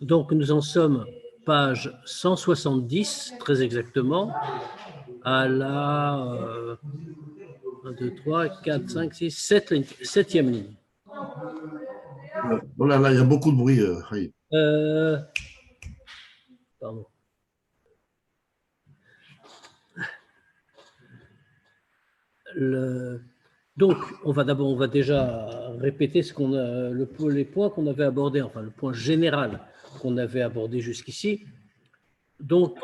Donc, nous en sommes page 170, très exactement, à la 1, 2, 3, 4, 5, 6, 7, 7e ligne. Oh là là, il y a beaucoup de bruit. Pardon. Donc, on va déjà répéter ce qu'on a, les points qu'on avait abordés, enfin le point général qu'on avait abordé jusqu'ici. Donc,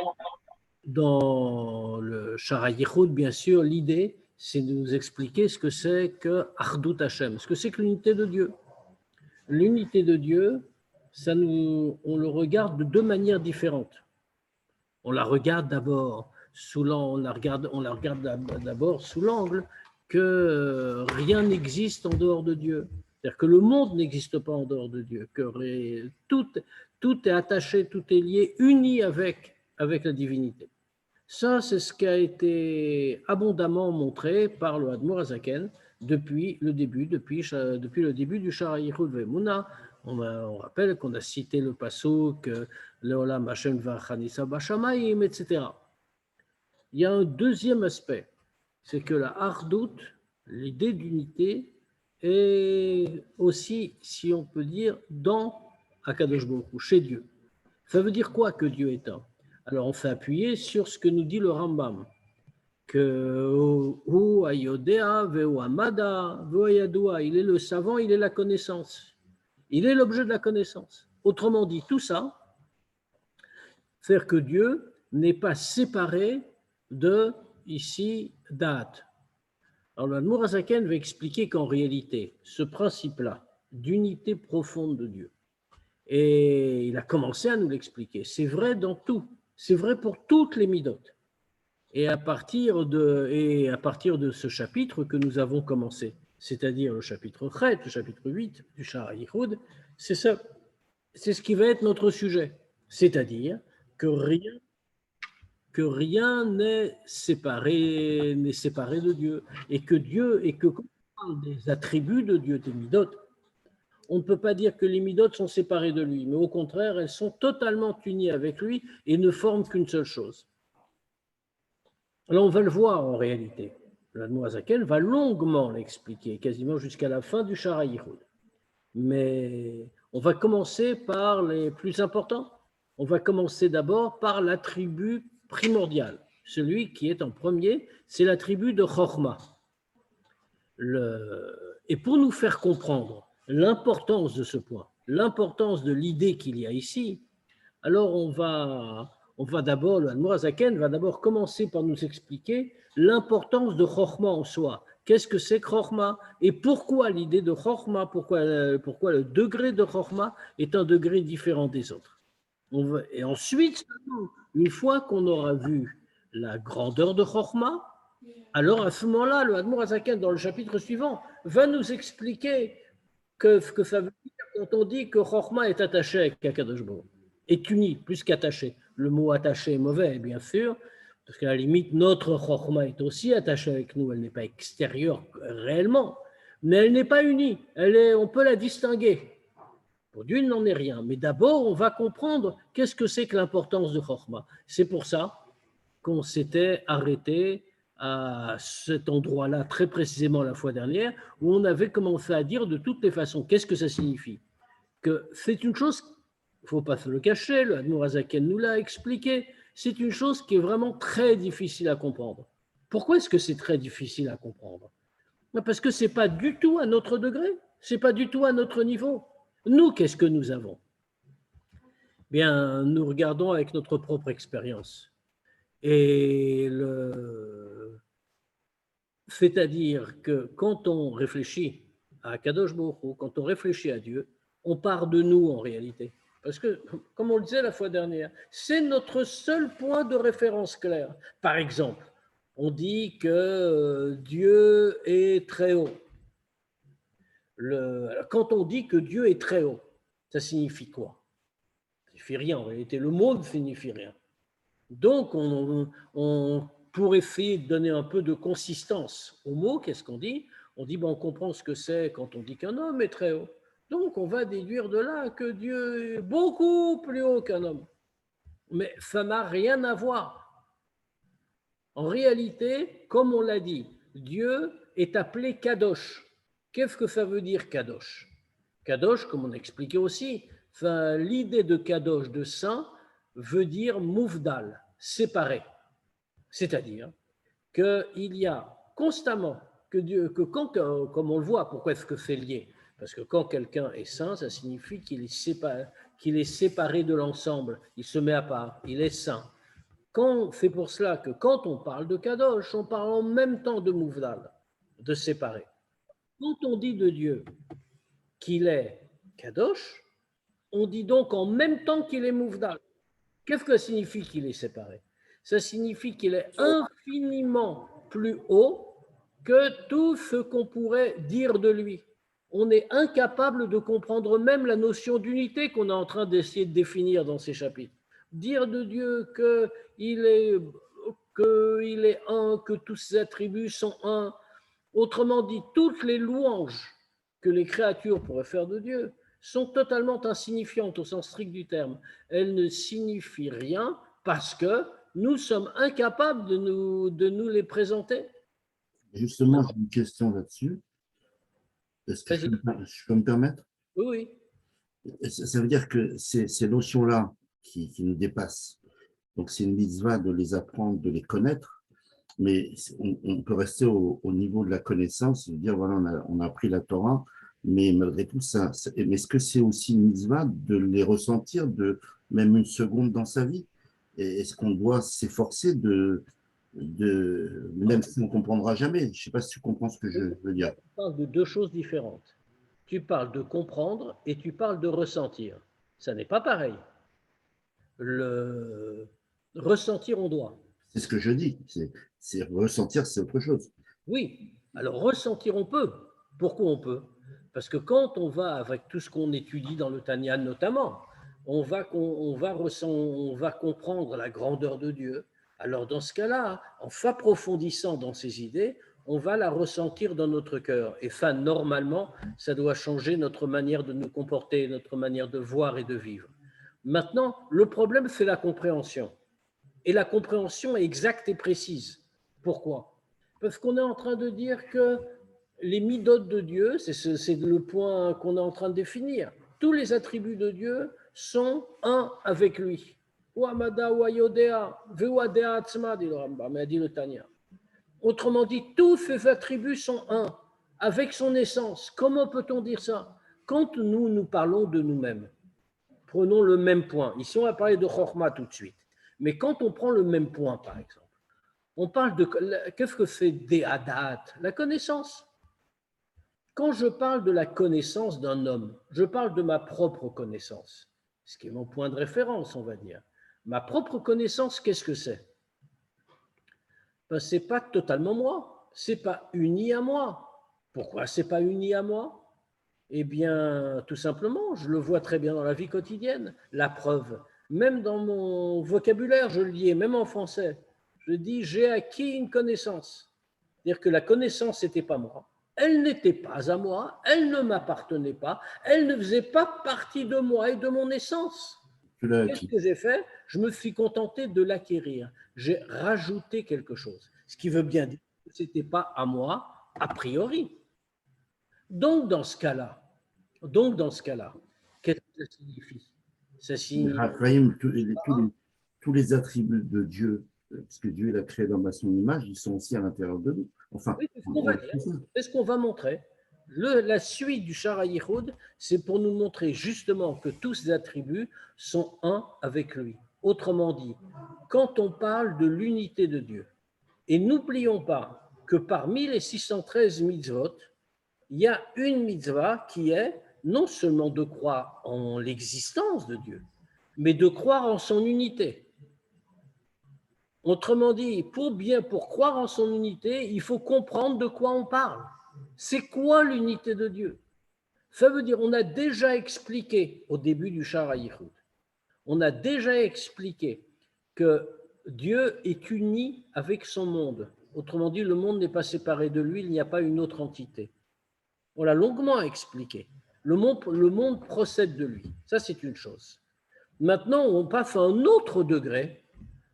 dans le Shara Yichud, bien sûr, l'idée, c'est de nous expliquer ce que c'est que Ardut Hashem, ce que c'est que l'unité de Dieu. L'unité de Dieu, on le regarde de deux manières différentes. On la regarde d'abord on la regarde d'abord sous l'angle que rien n'existe en dehors de Dieu. C'est-à-dire que le monde n'existe pas en dehors de Dieu, que tout est attaché, tout est lié, uni avec la divinité. Ça, c'est ce qui a été abondamment montré par le Admor Hazaken depuis le début du Shara Yichud Ve'emuna. On rappelle qu'on a cité le pasuk Leolam Hashem v'achanisa b'shamayim, etc. Il y a un deuxième aspect, c'est que la Hardout, l'idée d'unité, est aussi, si on peut dire, dans Akadosh Baruch Hu, chez Dieu. Ça veut dire quoi que Dieu est un? Alors on fait appuyer sur ce que nous dit le Rambam, que il est le savant, il est la connaissance, il est l'objet de la connaissance. Autrement dit, tout ça, faire que Dieu n'est pas séparé de, ici, date. Alors l'Admor Hazaken va expliquer qu'en réalité, ce principe-là, d'unité profonde de Dieu, et il a commencé à nous l'expliquer, c'est vrai dans tout, c'est vrai pour toutes les midotes. Et à partir de ce chapitre que nous avons commencé, c'est-à-dire le chapitre 7, le chapitre 8 du Shara Yichud, c'est ça, c'est ce qui va être notre sujet. C'est-à-dire que rien n'est séparé de Dieu. Et que quand on parle des attributs de Dieu, des midotes, on ne peut pas dire que les midotes sont séparées de lui, mais au contraire, elles sont totalement unies avec lui et ne forment qu'une seule chose. Alors on va le voir en réalité. L'Admor Hazaken va longuement l'expliquer, quasiment jusqu'à la fin du Shara Yichud. Mais on va commencer par les plus importants. On va commencer d'abord par l'attribut primordial. Celui qui est en premier, c'est l'attribut de Chochma. Et pour nous faire comprendre l'importance de ce point, l'importance de l'idée qu'il y a ici, alors on va d'abord, le Admor Hazaken va d'abord commencer par nous expliquer l'importance de Chochma en soi. Qu'est-ce que c'est que Chochma? Et pourquoi l'idée de Chochma, pourquoi le degré de Chochma est un degré différent des autres. Et ensuite, une fois qu'on aura vu la grandeur de Chochma, alors à ce moment-là, le Admor Hazaken, dans le chapitre suivant, va nous expliquer que ça veut dire quand on dit que Chochma est attaché avec Akadosh Baruch Hu, est uni, plus qu'attaché. Le mot attaché est mauvais, bien sûr, parce qu'à la limite, notre Chochma est aussi attachée avec nous, elle n'est pas extérieure réellement, mais elle n'est pas unie, on peut la distinguer. Pour Dieu, il n'en est rien. Mais d'abord, on va comprendre qu'est-ce que c'est que l'importance de Chochma. C'est pour ça qu'on s'était arrêté à cet endroit-là, très précisément la fois dernière, où on avait commencé à dire de toutes les façons, qu'est-ce que ça signifie? Que c'est une chose, il ne faut pas se le cacher, le Admor Hazaken nous l'a expliqué, c'est une chose qui est vraiment très difficile à comprendre. Pourquoi est-ce que c'est très difficile à comprendre? Parce que ce n'est pas du tout à notre degré, ce n'est pas du tout à notre niveau. Nous, qu'est-ce que nous avons? Bien, nous regardons avec notre propre expérience. C'est-à-dire que quand on réfléchit à Kadosh Baruch Hu, quand on réfléchit à Dieu, on part de nous en réalité. Parce que, comme on le disait la fois dernière, c'est notre seul point de référence clair. Par exemple, on dit que Dieu est très haut. Alors, quand on dit que Dieu est très haut, ça signifie quoi? Ça ne signifie rien. En réalité, le mot ne signifie rien. Donc, pour essayer de donner un peu de consistance au mot, qu'est-ce qu'on dit? On dit, on comprend ce que c'est quand on dit qu'un homme est très haut. Donc, on va déduire de là que Dieu est beaucoup plus haut qu'un homme. Mais ça n'a rien à voir. En réalité, comme on l'a dit, Dieu est appelé Kadosh. Qu'est-ce que ça veut dire Kadosh? Kadosh, comme on a expliqué aussi, l'idée de Kadosh, de saint, veut dire mouvdal, séparé. C'est-à-dire qu'il y a constamment, que quand, comme on le voit, pourquoi est-ce que c'est lié? Parce que quand quelqu'un est saint, ça signifie qu'il est séparé de l'ensemble, il se met à part, il est saint. C'est pour cela que quand on parle de Kadosh, on parle en même temps de Mouvdal, de séparer. Quand on dit de Dieu qu'il est Kadosh, on dit donc en même temps qu'il est Mouvdal. Qu'est-ce que ça signifie qu'il est séparé? Ça signifie qu'il est infiniment plus haut que tout ce qu'on pourrait dire de lui. On est incapable de comprendre même la notion d'unité qu'on est en train d'essayer de définir dans ces chapitres. Dire de Dieu qu'il est un, que tous ses attributs sont un, autrement dit, toutes les louanges que les créatures pourraient faire de Dieu sont totalement insignifiantes au sens strict du terme. Elles ne signifient rien parce que nous sommes incapables de nous les présenter. Justement, j'ai une question là-dessus. Est-ce que je peux me permettre? Oui. Ça veut dire que ces notions-là qui nous dépassent, donc c'est une mitzvah de les apprendre, de les connaître, mais on peut rester au niveau de la connaissance, dire voilà, on a appris la Torah, mais malgré tout, mais est-ce que c'est aussi une mitzvah de les ressentir de même une seconde dans sa vie? Et est-ce qu'on doit s'efforcer même si on ne comprendra jamais? Je ne sais pas si tu comprends ce que je veux dire. Tu parles de deux choses différentes. Tu parles de comprendre et tu parles de ressentir. Ça n'est pas pareil. Le ressentir, on doit. C'est ce que je dis. C'est ressentir, c'est autre chose. Oui, alors ressentir, on peut. Pourquoi on peut? Parce que quand on va, avec tout ce qu'on étudie dans le Tanya notamment, on va comprendre la grandeur de Dieu. Alors dans ce cas-là, en s'approfondissant dans ces idées, on va la ressentir dans notre cœur. Et ça, normalement, ça doit changer notre manière de nous comporter, notre manière de voir et de vivre. Maintenant, le problème, c'est la compréhension. Et la compréhension est exacte et précise. Pourquoi? Parce qu'on est en train de dire que les midotes de Dieu, c'est le point qu'on est en train de définir. Tous les attributs de Dieu sont un avec lui. Ouamada ouayodea, veuadea atzma, dit le Rambam, mais dit le Tanya. Autrement dit, tous ces attributs sont un, avec son essence. Comment peut-on dire ça? Quand nous parlons de nous-mêmes, prenons le même point. Ici, on va parler de Chorma tout de suite. Mais quand on prend le même point, par exemple, on parle de... Qu'est-ce que c'est Dehadat? La connaissance. Quand je parle de la connaissance d'un homme, je parle de ma propre connaissance, ce qui est mon point de référence, on va dire. Ma propre connaissance, qu'est-ce que c'est? Ben, ce n'est pas totalement moi, ce n'est pas uni à moi. Pourquoi ce n'est pas uni à moi? Eh bien, tout simplement, je le vois très bien dans la vie quotidienne. La preuve, même dans mon vocabulaire, je le dis, même en français, je dis j'ai acquis une connaissance. C'est-à-dire que la connaissance n'était pas moi, elle n'était pas à moi, elle ne m'appartenait pas, elle ne faisait pas partie de moi et de mon essence. Qu'est-ce que j'ai fait? Je me suis contenté de l'acquérir. J'ai rajouté quelque chose, ce qui veut bien dire que ce n'était pas à moi a priori. Donc, dans ce cas-là, qu'est-ce que ça signifie? Ça signifie... Raphaël, tous les attributs de Dieu, parce que Dieu l'a créé dans son image, ils sont aussi à l'intérieur de nous. Enfin, oui, c'est ce qu'on va montrer. La suite du Shara Yichud, c'est pour nous montrer justement que tous ces attributs sont un avec lui. Autrement dit, quand on parle de l'unité de Dieu, et n'oublions pas que parmi les 613 mitzvot, il y a une mitzvah qui est non seulement de croire en l'existence de Dieu, mais de croire en son unité. Autrement dit, pour croire en son unité, il faut comprendre de quoi on parle. C'est quoi l'unité de Dieu? Ça veut dire, on a déjà expliqué au début du Shara Yichud, on a déjà expliqué que Dieu est uni avec son monde. Autrement dit, le monde n'est pas séparé de lui, il n'y a pas une autre entité. On l'a longuement expliqué. Le monde procède de lui. Ça, c'est une chose. Maintenant, on passe à un autre degré.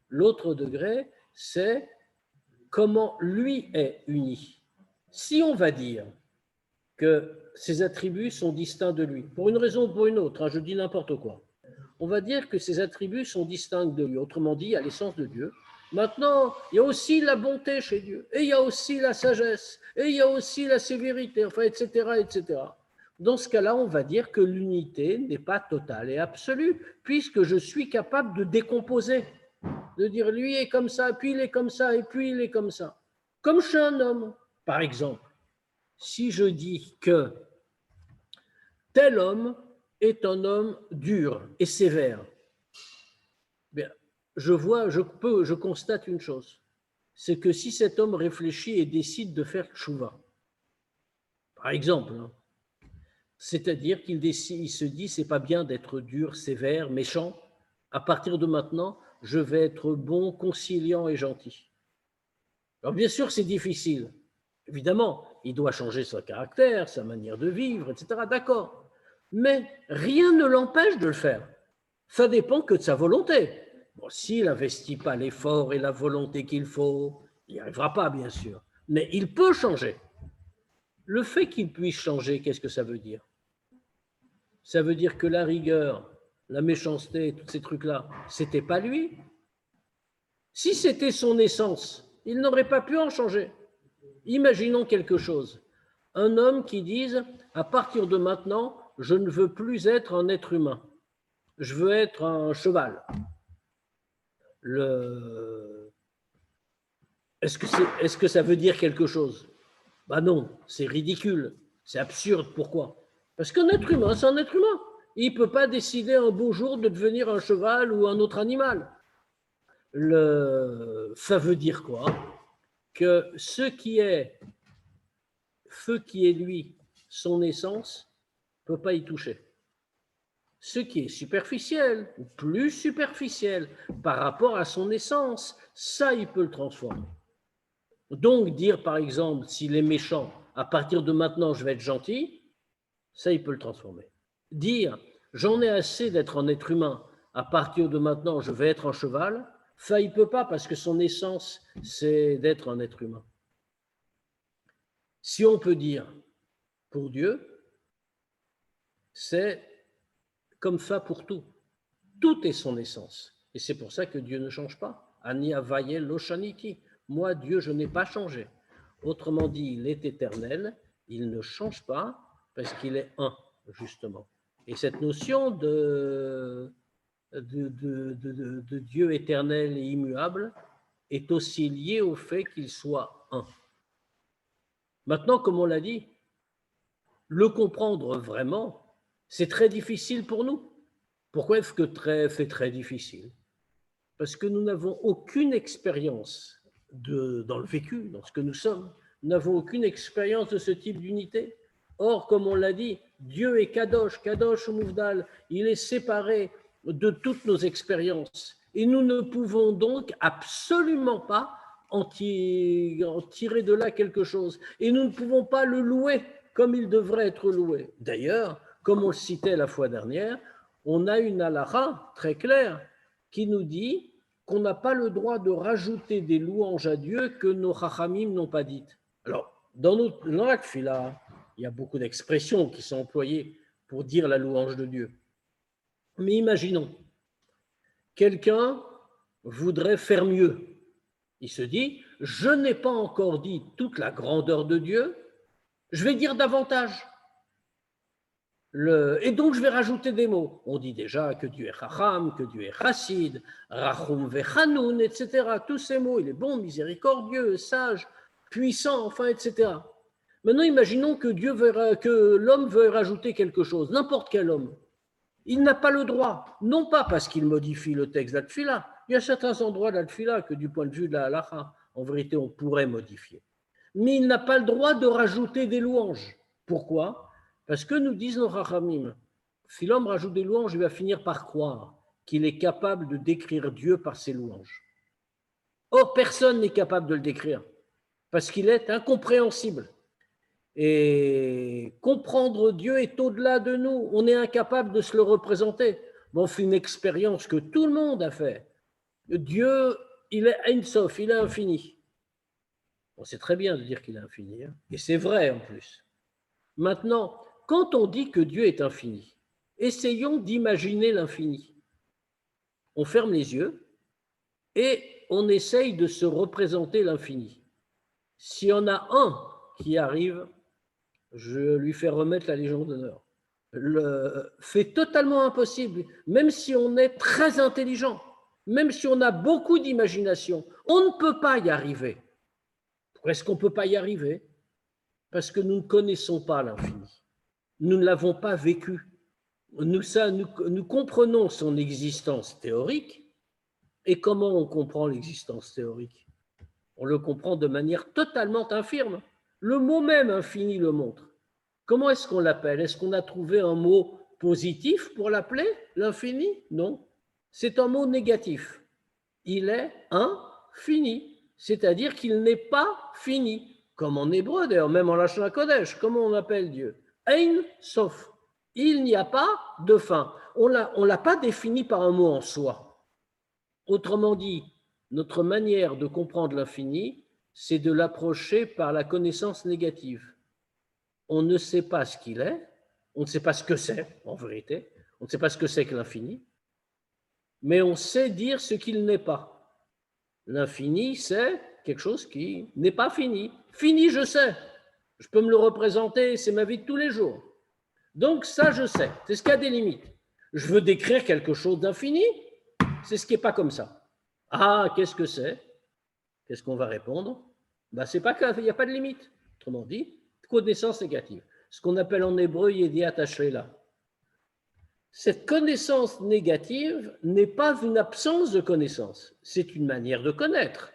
L'autre degré, c'est comment lui est uni. Si on va dire que ses attributs sont distincts de lui, pour une raison ou pour une autre, je dis n'importe quoi, on va dire que ses attributs sont distincts de lui. Autrement dit, il y a l'essence de Dieu. Maintenant, il y a aussi la bonté chez Dieu, et il y a aussi la sagesse, et il y a aussi la sévérité, enfin, etc., etc. Dans ce cas-là, on va dire que l'unité n'est pas totale et absolue, puisque je suis capable de décomposer, de dire lui est comme ça, puis il est comme ça, et puis il est comme ça. Comme chez un homme, par exemple. Si je dis que tel homme est un homme dur et sévère, bien, je constate une chose, c'est que si cet homme réfléchit et décide de faire tchouva, par exemple, c'est-à-dire il se dit c'est pas bien d'être dur, sévère, méchant, à partir de maintenant, je vais être bon, conciliant et gentil. Alors bien sûr, c'est difficile. Évidemment, il doit changer son caractère, sa manière de vivre, etc. D'accord. Mais rien ne l'empêche de le faire. Ça dépend que de sa volonté. Bon, s'il n'investit pas l'effort et la volonté qu'il faut, il n'y arrivera pas, bien sûr. Mais il peut changer. Le fait qu'il puisse changer, qu'est-ce que ça veut dire? Ça veut dire que la rigueur, la méchanceté, tous ces trucs-là, c'était pas lui. Si c'était son essence, il n'aurait pas pu en changer. Imaginons quelque chose. Un homme qui dise, à partir de maintenant, je ne veux plus être un être humain. Je veux être un cheval. Est-ce que ça veut dire quelque chose? Ben non, c'est ridicule, c'est absurde. Pourquoi? Parce qu'un être humain, c'est un être humain. Il ne peut pas décider un beau jour de devenir un cheval ou un autre animal. Ça veut dire quoi? Que ce qui est lui, son essence, ne peut pas y toucher. Ce qui est superficiel, ou plus superficiel, par rapport à son essence, ça, il peut le transformer. Donc, dire, par exemple, s'il est méchant, à partir de maintenant, je vais être gentil, ça, il peut le transformer. Dire, j'en ai assez d'être un être humain, à partir de maintenant, je vais être un cheval, ça, il ne peut pas, parce que son essence, c'est d'être un être humain. Si on peut dire, pour Dieu, c'est comme ça pour tout. Tout est son essence. Et c'est pour ça que Dieu ne change pas. Ani avaye loshaniti. Moi, Dieu, je n'ai pas changé. Autrement dit, il est éternel, il ne change pas parce qu'il est un, justement. Et cette notion de Dieu éternel et immuable est aussi liée au fait qu'il soit un. Maintenant, comme on l'a dit, le comprendre vraiment, c'est très difficile pour nous. Pourquoi est-ce que c'est très difficile? Parce que nous n'avons aucune expérience dans le vécu, dans ce que nous sommes. Nous n'avons aucune expérience de ce type d'unité. Or, comme on l'a dit, Dieu est Kadosh, Kadosh ou Mouvdal. Il est séparé de toutes nos expériences. Et nous ne pouvons donc absolument pas en tirer de là quelque chose. Et nous ne pouvons pas le louer comme il devrait être loué. D'ailleurs, comme on le citait la fois dernière, on a une halakha très claire qui nous dit qu'on n'a pas le droit de rajouter des louanges à Dieu que nos chachamim n'ont pas dites. Alors, dans la tfila, il y a beaucoup d'expressions qui sont employées pour dire la louange de Dieu. Mais imaginons, quelqu'un voudrait faire mieux. Il se dit, je n'ai pas encore dit toute la grandeur de Dieu, je vais dire davantage. Et donc, je vais rajouter des mots. On dit déjà que Dieu est Chacham, que Dieu est Chassid, Rachum Vechanoun, etc. Tous ces mots, il est bon, miséricordieux, sage, puissant, enfin, etc. Maintenant, imaginons que l'homme veuille rajouter quelque chose, n'importe quel homme. Il n'a pas le droit, non pas parce qu'il modifie le texte de la tfila. Il y a certains endroits de la tfila que, du point de vue de la halacha, en vérité, on pourrait modifier. Mais il n'a pas le droit de rajouter des louanges. Pourquoi? Parce que nous disent nos rachamim, si l'homme rajoute des louanges, il va finir par croire qu'il est capable de décrire Dieu par ses louanges. Or, personne n'est capable de le décrire. parce qu'il est incompréhensible. Et comprendre Dieu est au-delà de nous. On est incapable de se le représenter. On fait une expérience que tout le monde a fait. Dieu, il est Ein Sof, il est infini. On sait très bien de dire qu'il est infini, hein, et c'est vrai en plus. Maintenant, quand on dit que Dieu est infini, essayons d'imaginer l'infini. On ferme les yeux et on essaye de se représenter l'infini. S'il y en a un qui arrive, je lui fais remettre la Légion d'honneur. Le fait totalement impossible, même si on est très intelligent, même si on a beaucoup d'imagination, on ne peut pas y arriver. Pourquoi est-ce qu'on ne peut pas y arriver? Parce que nous ne connaissons pas l'infini. Nous ne l'avons pas vécu. Nous comprenons son existence théorique. Et comment on comprend l'existence théorique? On le comprend de manière totalement infirme. Le mot même infini le montre. Comment est-ce qu'on l'appelle? Est-ce qu'on a trouvé un mot positif pour l'appeler, l'infini? Non. C'est un mot négatif. Il est infini, c'est-à-dire qu'il n'est pas fini. Comme en hébreu, d'ailleurs, même en Lachon HaKodesh, comment on appelle Dieu? Ein Sof. Il n'y a pas de fin. On ne l'a pas défini par un mot en soi. Autrement dit, notre manière de comprendre l'infini, c'est de l'approcher par la connaissance négative. On ne sait pas ce qu'il est, on ne sait pas ce que c'est, en vérité, on ne sait pas ce que c'est que l'infini, mais on sait dire ce qu'il n'est pas. L'infini, c'est quelque chose qui n'est pas fini. Fini, je sais. Je peux me le représenter, c'est ma vie de tous les jours. Donc ça, je sais. C'est ce qui a des limites. Je veux décrire quelque chose d'infini, c'est ce qui n'est pas comme ça. Ah, qu'est-ce que c'est? Qu'est-ce qu'on va répondre? C'est pas qu'il n'y a pas de limite. Autrement dit, connaissance négative. Ce qu'on appelle en hébreu Yediat HaShela. Cette connaissance négative n'est pas une absence de connaissance, c'est une manière de connaître.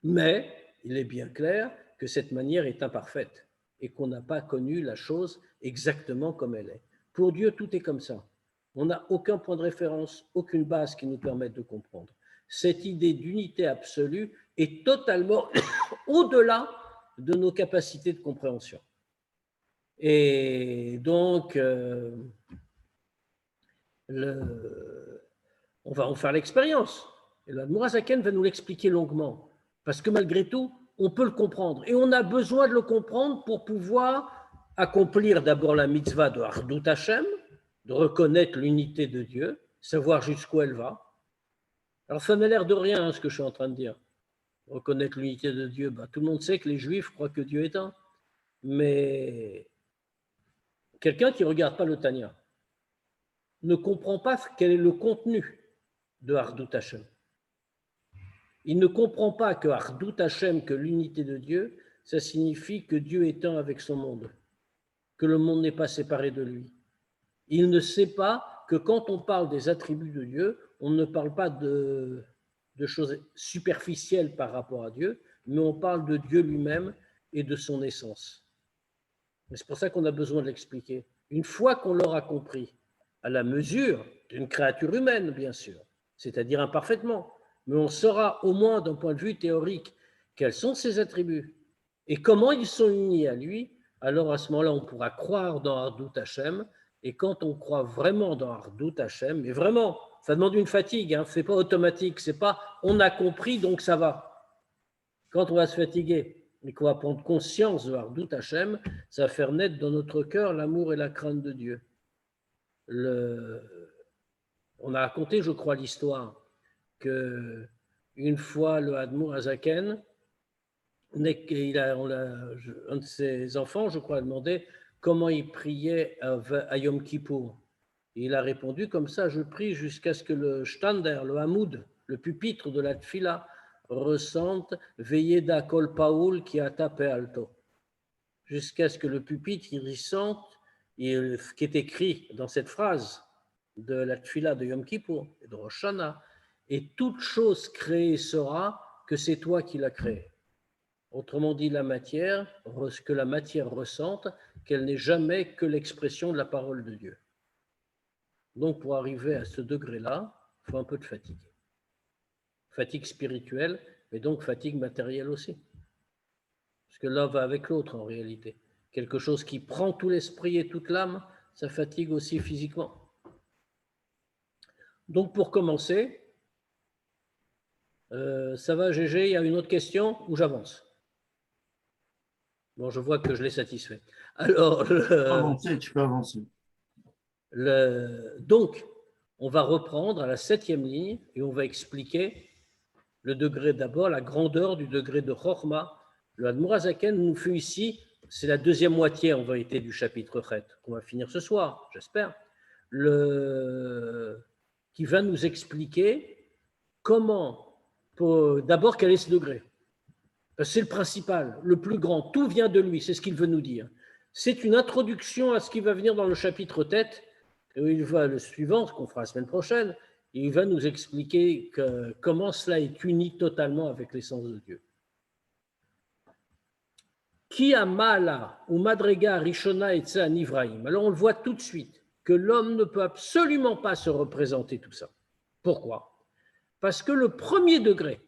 Mais il est bien clair que cette manière est imparfaite et qu'on n'a pas connu la chose exactement comme elle est. Pour Dieu, tout est comme ça. On n'a aucun point de référence, aucune base qui nous permette de comprendre. Cette idée d'unité absolue est totalement au-delà de nos capacités de compréhension. Et donc, on va en faire l'expérience. Et l'Admour HaZaken va nous l'expliquer longuement. Parce que malgré tout, on peut le comprendre. Et on a besoin de le comprendre pour pouvoir accomplir d'abord la mitzvah de Ardut Hashem, de reconnaître l'unité de Dieu, savoir jusqu'où elle va. Alors ça n'a l'air de rien, ce que je suis en train de dire. Reconnaître l'unité de Dieu, tout le monde sait que les Juifs croient que Dieu est un. Mais quelqu'un qui ne regarde pas le Tanya ne comprend pas quel est le contenu de Ardut Hashem. Il ne comprend pas que Ardut Hashem, que l'unité de Dieu, ça signifie que Dieu est un avec son monde, que le monde n'est pas séparé de lui. Il ne sait pas que quand on parle des attributs de Dieu, on ne parle pas de choses superficielles par rapport à Dieu, mais on parle de Dieu lui-même et de son essence. C'est pour ça qu'on a besoin de l'expliquer. Une fois qu'on l'aura compris, à la mesure d'une créature humaine, bien sûr, c'est-à-dire imparfaitement, mais on saura au moins d'un point de vue théorique quels sont ses attributs et comment ils sont unis à lui, alors à ce moment-là, on pourra croire dans Ardut Hashem. Et quand on croit vraiment dans Ardut Hashem, mais vraiment, ça demande une fatigue, hein, c'est pas automatique, c'est pas on a compris donc ça va. Quand on va se fatiguer et qu'on va prendre conscience de Ardut Hashem, ça va faire naître dans notre cœur l'amour et la crainte de Dieu. On a raconté, je crois, l'histoire que une fois le Admour HaZaken, un de ses enfants, je crois, a demandé comment il priait à Yom Kippour. Et il a répondu comme ça: je prie jusqu'à ce que le shtander, le hamoud, le pupitre de la tfila, ressente Veyeda kol paoul qui a tapé alto. Jusqu'à ce que le pupitre il ressente ce qui est écrit dans cette phrase de la tfila de Yom Kippour et de Rosh Hashanah, et toute chose créée sera que c'est toi qui l'as créée. Autrement dit, que la matière ressente qu'elle n'est jamais que l'expression de la parole de Dieu. Donc, pour arriver à ce degré-là, il faut un peu de fatigue. Fatigue spirituelle, mais donc fatigue matérielle aussi. Parce que l'un va avec l'autre en réalité. Quelque chose qui prend tout l'esprit et toute l'âme, ça fatigue aussi physiquement. Donc pour commencer, ça va Gégé, il y a une autre question ou j'avance? Bon, je vois que je l'ai satisfait. Alors, Tu peux avancer. Donc, on va reprendre à la 7e ligne et on va expliquer le degré d'abord, la grandeur du degré de Chokhmah. Le Admour HaZaken nous fait ici, c'est la deuxième moitié en vérité du chapitre Chet, qu'on va finir ce soir, j'espère, qui va nous expliquer comment, d'abord, quel est ce degré. C'est le principal, le plus grand, tout vient de lui, c'est ce qu'il veut nous dire. C'est une introduction à ce qui va venir dans le chapitre tête, et il va le suivant, ce qu'on fera la semaine prochaine, et il va nous expliquer comment cela est uni totalement avec l'essence de Dieu. Qui a mala ou madrega rishona et nivraim. Alors on le voit tout de suite que l'homme ne peut absolument pas se représenter tout ça. Pourquoi? Parce que le premier degré,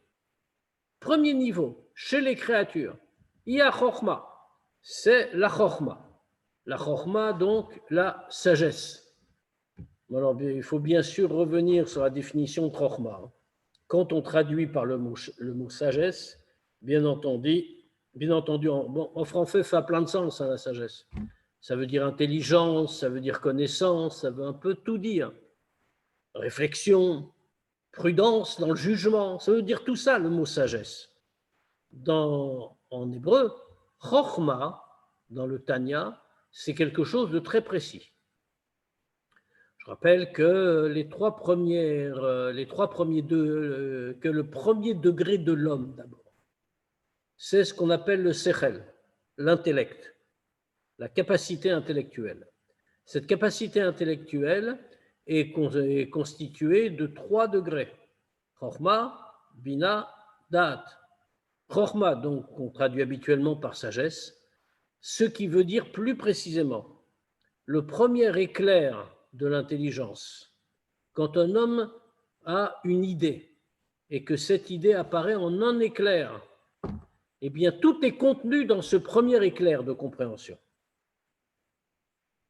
premier niveau, chez les créatures, il y a Chokhmah, c'est la Chokhmah. La Chokhmah, donc la sagesse. Alors, il faut bien sûr revenir sur la définition de Chokhmah. Quand on traduit par le mot sagesse, bien entendu, en français, ça a plein de sens, la sagesse. Ça veut dire intelligence, ça veut dire connaissance, ça veut un peu tout dire. Réflexion, prudence dans le jugement, ça veut dire tout ça, le mot sagesse. En hébreu, Chokhmah, dans le Tanya, c'est quelque chose de très précis. Je rappelle que que le premier degré de l'homme, d'abord, c'est ce qu'on appelle le sechel, l'intellect, la capacité intellectuelle. Cette capacité intellectuelle est constituée de 3 degrés. Chokhmah, Bina, Da'at. Chokhmah, donc, qu'on traduit habituellement par sagesse, ce qui veut dire plus précisément le premier éclair de l'intelligence. Quand un homme a une idée et que cette idée apparaît en un éclair, eh bien, tout est contenu dans ce premier éclair de compréhension.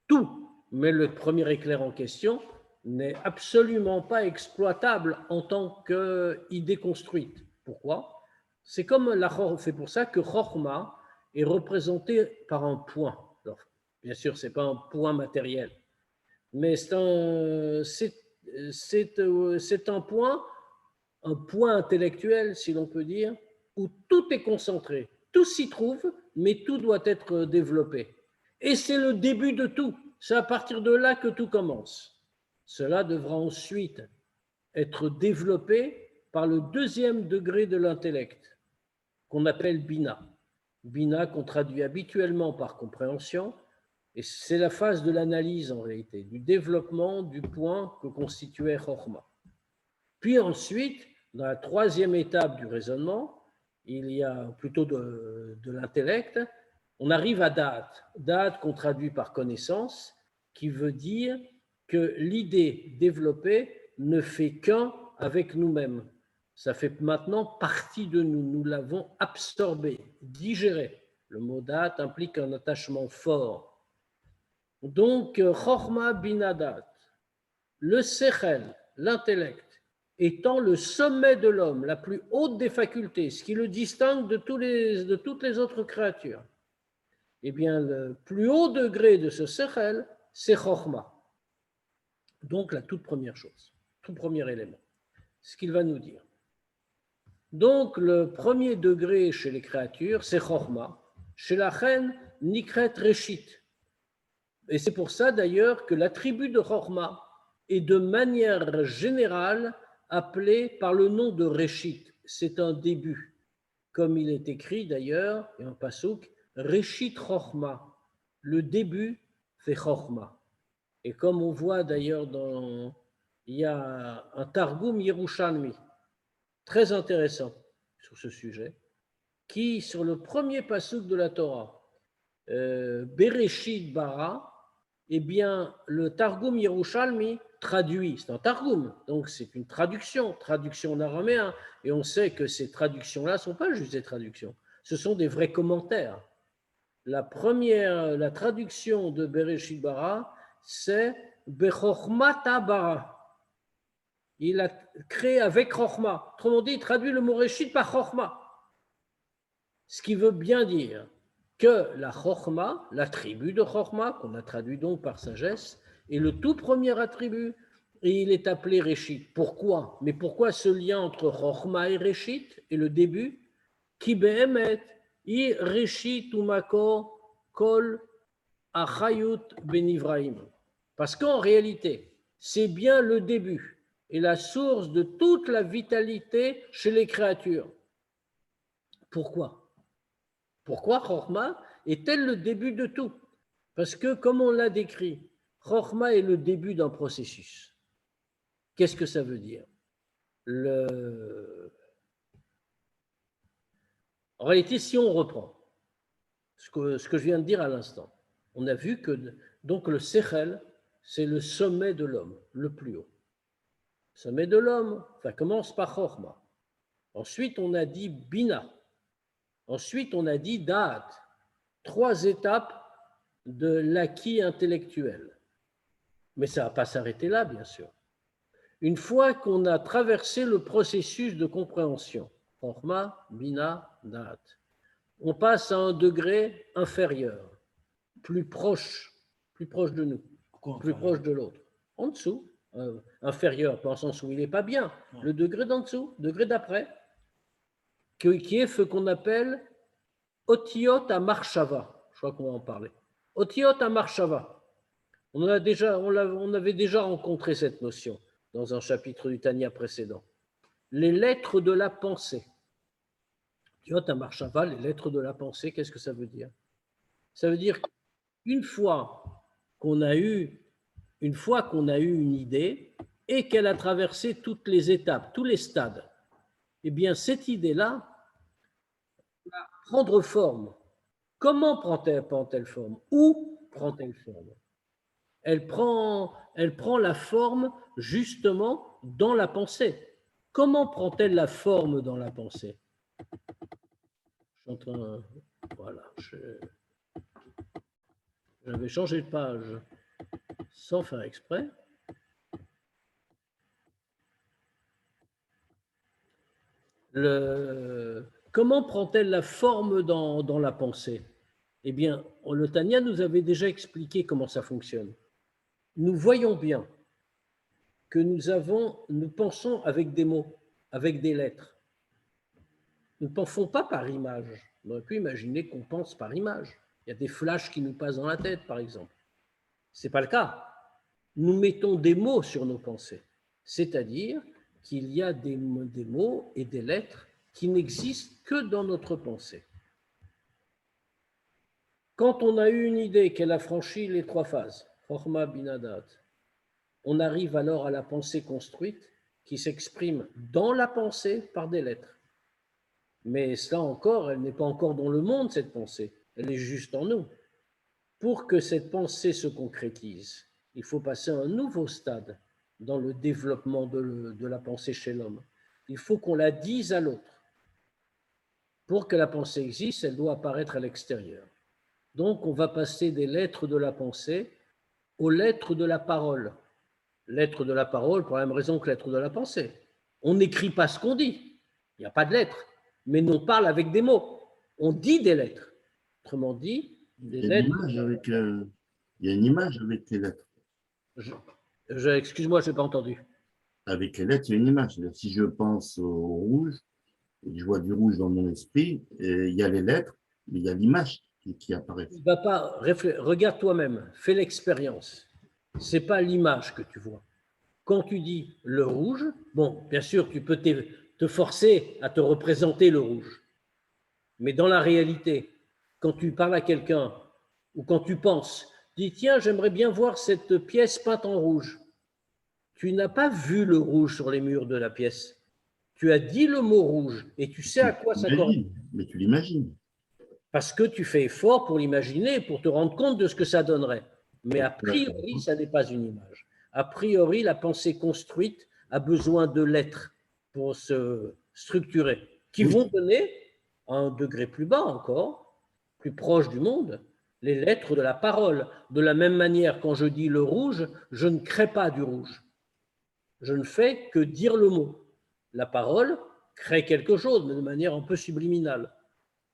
Tout, mais le premier éclair en question n'est absolument pas exploitable en tant qu'idée construite. Pourquoi? C'est pour ça que Chokhmah est représenté par un point. Alors, bien sûr, ce n'est pas un point matériel, mais c'est un point intellectuel, si l'on peut dire, où tout est concentré. Tout s'y trouve, mais tout doit être développé. Et c'est le début de tout. C'est à partir de là que tout commence. Cela devra ensuite être développé par le deuxième degré de l'intellect, qu'on appelle Bina. Bina, qu'on traduit habituellement par compréhension, et c'est la phase de l'analyse en réalité, du développement du point que constituait Chokhmah. Puis ensuite, dans la troisième étape du raisonnement, il y a plutôt de l'intellect, on arrive à Da'at. Da'at qu'on traduit par connaissance, qui veut dire que l'idée développée ne fait qu'un avec nous-mêmes. Ça fait maintenant partie de nous. Nous l'avons absorbé, digéré. Le mot Da'at implique un attachement fort. Donc, Chokhmah binadat, le sechel, l'intellect, étant le sommet de l'homme, la plus haute des facultés, ce qui le distingue de toutes les autres créatures, eh bien, le plus haut degré de ce sechel, c'est Chokhmah. Donc, la toute première chose, tout premier élément, ce qu'il va nous dire. Donc, le premier degré chez les créatures, c'est Chokhmah. Chez la reine, Nikret Reshit. Et c'est pour ça d'ailleurs que l'attribut de Chokhmah est de manière générale appelé par le nom de Reshit. C'est un début. Comme il est écrit d'ailleurs, et en pasouk, Reshit Chokhmah. Le début, c'est Chokhmah. Et comme on voit d'ailleurs il y a un Targum Yerushalmi, très intéressant sur ce sujet, qui, sur le premier pasouk de la Torah, Bereshit bara, eh bien, le Targum Yerushalmi traduit, c'est un Targum, donc c'est une traduction en araméen, et on sait que ces traductions-là ne sont pas juste des traductions, ce sont des vrais commentaires. La traduction de Bereshit Bara, c'est Bechochmata Bara. Il a créé avec Chochma. Autrement dit, il traduit le mot Réchit par Chochma. Ce qui veut bien dire que la Chochma, l'attribut de Chochma, qu'on a traduit donc par sagesse, est le tout premier attribut et il est appelé Réchit. Pourquoi? Mais pourquoi ce lien entre Chochma et Réchit et le début? Ki be'emet i Réchit umako kol achayut benivraim. Parce qu'en réalité, c'est bien le début et la source de toute la vitalité chez les créatures. Pourquoi? Pourquoi Chochma est-elle le début de tout? Parce que, comme on l'a décrit, Chochma est le début d'un processus. Qu'est-ce que ça veut dire? En réalité, si on reprend ce que je viens de dire à l'instant, on a vu que donc le Sechel, c'est le sommet de l'homme, le plus haut. Le sommet de l'homme, ça commence par Chochma. Ensuite, on a dit Bina. Ensuite, on a dit Da'at. 3 étapes de l'acquis intellectuel. Mais ça ne va pas s'arrêter là, bien sûr. Une fois qu'on a traversé le processus de compréhension, Chochma, Bina, Da'at, on passe à un degré inférieur, plus proche de nous, plus proche de l'autre. En dessous, inférieur, pas en sens où il n'est pas bien, le degré d'en dessous, degré d'après, qui est ce qu'on appelle Otiot à Marshava. Je crois qu'on va en parler. Otiot à Marshava. On avait déjà rencontré cette notion dans un chapitre du Tanya précédent. Les lettres de la pensée. Otiot à Marshava, les lettres de la pensée, qu'est-ce que ça veut dire? Ça veut dire qu'une fois qu'on a eu une idée et qu'elle a traversé toutes les étapes, tous les stades, eh bien cette idée-là va prendre forme. Comment prend-elle forme? Où prend-elle forme? Elle prend la forme justement dans la pensée. Comment prend-elle la forme dans la pensée? Je suis en train, voilà, j'avais changé de page sans faire exprès. Comment prend-elle la forme dans la pensée? Eh bien, le Tanya nous avait déjà expliqué comment ça fonctionne. Nous voyons bien que nous pensons avec des mots, avec des lettres. Nous ne pensons pas par image. On aurait pu imaginer qu'on pense par image. Il y a des flashs qui nous passent dans la tête, par exemple. Ce n'est pas le cas. Nous mettons des mots sur nos pensées. C'est-à-dire qu'il y a des mots et des lettres qui n'existent que dans notre pensée. Quand on a eu une idée qu'elle a franchi les 3 phases, Chochma, Bina, Da'at, on arrive alors à la pensée construite qui s'exprime dans la pensée par des lettres. Mais cela encore, elle n'est pas encore dans le monde, cette pensée. Elle est juste en nous. Pour que cette pensée se concrétise, il faut passer à un nouveau stade dans le développement de la pensée chez l'homme. Il faut qu'on la dise à l'autre. Pour que la pensée existe, elle doit apparaître à l'extérieur. Donc, on va passer des lettres de la pensée aux lettres de la parole. Lettres de la parole pour la même raison que lettres de la pensée. On n'écrit pas ce qu'on dit. Il n'y a pas de lettres. Mais on parle avec des mots. On dit des lettres. Autrement dit, des lettres. Il y a une image avec les lettres. Excuse-moi, je n'ai pas entendu. Avec les lettres, il y a une image. Si je pense au rouge, et je vois du rouge dans mon esprit, il y a les lettres, mais il y a l'image qui apparaît. Tu vas pas regarde toi-même, fais l'expérience. Ce n'est pas l'image que tu vois. Quand tu dis le rouge, bon, bien sûr, tu peux te forcer à te représenter le rouge. Mais dans la réalité, quand tu parles à quelqu'un ou quand tu penses, dis tiens, j'aimerais bien voir cette pièce peinte en rouge. Tu n'as pas vu le rouge sur les murs de la pièce. Tu as dit le mot rouge et tu sais à quoi ça correspond. Mais tu l'imagines. Parce que tu fais effort pour l'imaginer, pour te rendre compte de ce que ça donnerait. Mais a priori, ça n'est pas une image. A priori, la pensée construite a besoin de lettres pour se structurer, qui vont donner, à un degré plus bas encore, plus proche du monde, les lettres de la parole. De la même manière, quand je dis le rouge, je ne crée pas du rouge. Je ne fais que dire le mot. La parole crée quelque chose, mais de manière un peu subliminale.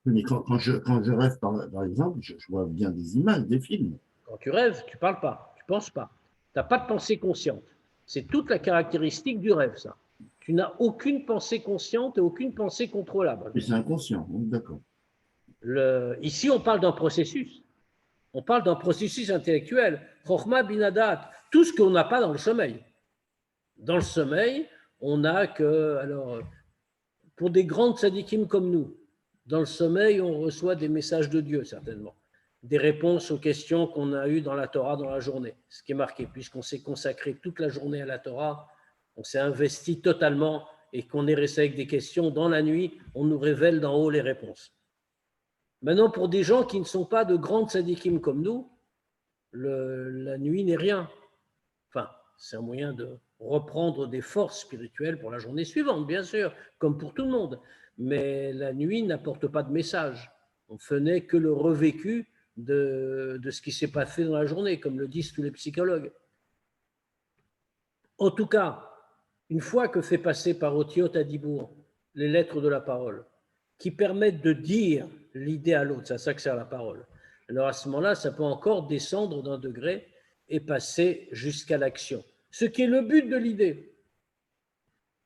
Mais quand je rêve, par exemple, je vois bien des images, des films. Quand tu rêves, tu ne parles pas, tu ne penses pas. Tu n'as pas de pensée consciente. C'est toute la caractéristique du rêve, ça. Tu n'as aucune pensée consciente et aucune pensée contrôlable. Mais c'est inconscient, d'accord. Ici, on parle d'un processus. On parle d'un processus intellectuel. Chokhma binadat, tout ce qu'on n'a pas dans le sommeil. Dans le sommeil, on n'a que... Alors, pour des grandes tzadikim comme nous, dans le sommeil, on reçoit des messages de Dieu, certainement. Des réponses aux questions qu'on a eues dans la Torah dans la journée. Ce qui est marqué, puisqu'on s'est consacré toute la journée à la Torah, on s'est investi totalement et qu'on est resté avec des questions dans la nuit, on nous révèle d'en haut les réponses. Maintenant, pour des gens qui ne sont pas de grandes tzadikim comme nous, la nuit n'est rien. Enfin, c'est un moyen de reprendre des forces spirituelles pour la journée suivante, bien sûr, comme pour tout le monde. Mais la nuit n'apporte pas de message. On ne n'est que le revécu de ce qui s'est passé dans la journée, comme le disent tous les psychologues. En tout cas, une fois que fait passer par Otiyot Adibour les lettres de la parole, qui permettent de dire l'idée à l'autre, ça que sert la parole. Alors à ce moment-là, ça peut encore descendre d'un degré et passer jusqu'à l'action. Ce qui est le but de l'idée.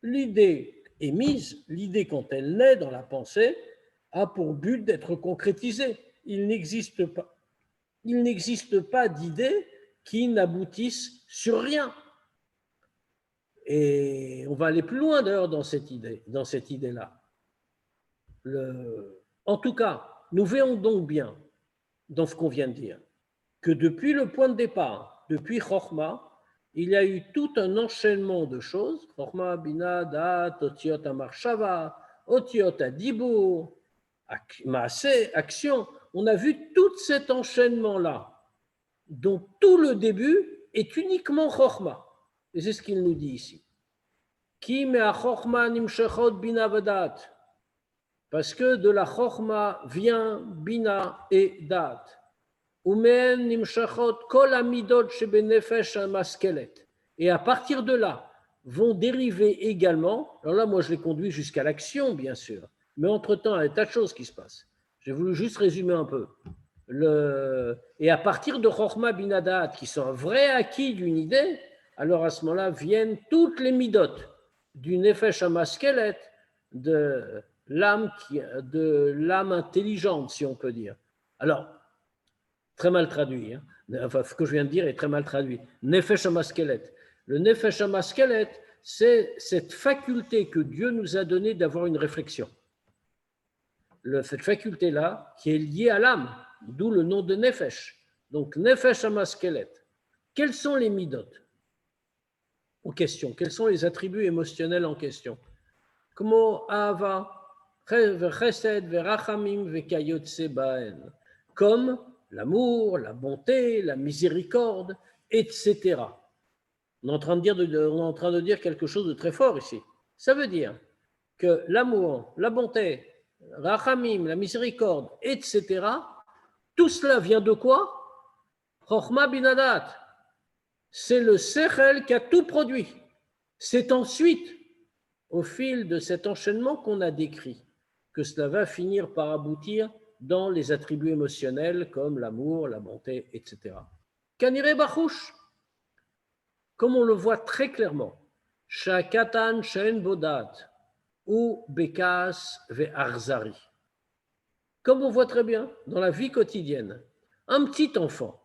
L'idée émise, l'idée quand elle naît dans la pensée, a pour but d'être concrétisée. Il n'existe pas d'idée qui n'aboutisse sur rien. Et on va aller plus loin d'ailleurs dans cette idée-là. En tout cas, nous verrons donc bien, dans ce qu'on vient de dire, que depuis le point de départ, depuis Chokhmah, il y a eu tout un enchaînement de choses, Chokhmah, Bina, Da'at, Otiot Amarshava, Otiot Adibur, Maaseh, action. On a vu tout cet enchaînement-là, dont tout le début est uniquement Chokhmah. Et c'est ce qu'il nous dit ici. Ki mea Chokhmah nimshechot Bina Vadat. Parce que de la Chokhmah vient Bina et Dat. Et à partir de là, vont dériver également, alors là, moi je l'ai conduit jusqu'à l'action, bien sûr, mais entre-temps, il y a des tas de choses qui se passent. J'ai voulu juste résumer un peu. Et à partir de Chokhmah Binadat, qui sont un vrai acquis d'une idée, alors à ce moment-là viennent toutes les midot du Nefesh Hamaskelet, de l'âme intelligente, si on peut dire. Alors, très mal traduit. Hein. Enfin, ce que je viens de dire est très mal traduit. Nefesh Hamaskelet. Le Nefesh Hamaskelet, c'est cette faculté que Dieu nous a donnée d'avoir une réflexion. Cette faculté-là, qui est liée à l'âme, d'où le nom de Nefesh. Donc, Nefesh Hamaskelet. Quels sont les midot en question? Quels sont les attributs émotionnels en question? Como Ahava, Chesed, Verachamim, Vekayotse Baen. Comme l'amour, la bonté, la miséricorde, etc. On est en train de dire quelque chose de très fort ici. Ça veut dire que l'amour, la bonté, rachamim, la miséricorde, etc., tout cela vient de quoi? Chokhmah binadat. C'est le sechel qui a tout produit. C'est ensuite, au fil de cet enchaînement qu'on a décrit, que cela va finir par aboutir dans les attributs émotionnels comme l'amour, la bonté, etc. Kanire Bachouch, comme on le voit très clairement, Shakatan Shen Bodat ou Bekas Ve Arzari. Comme on voit très bien dans la vie quotidienne, un petit enfant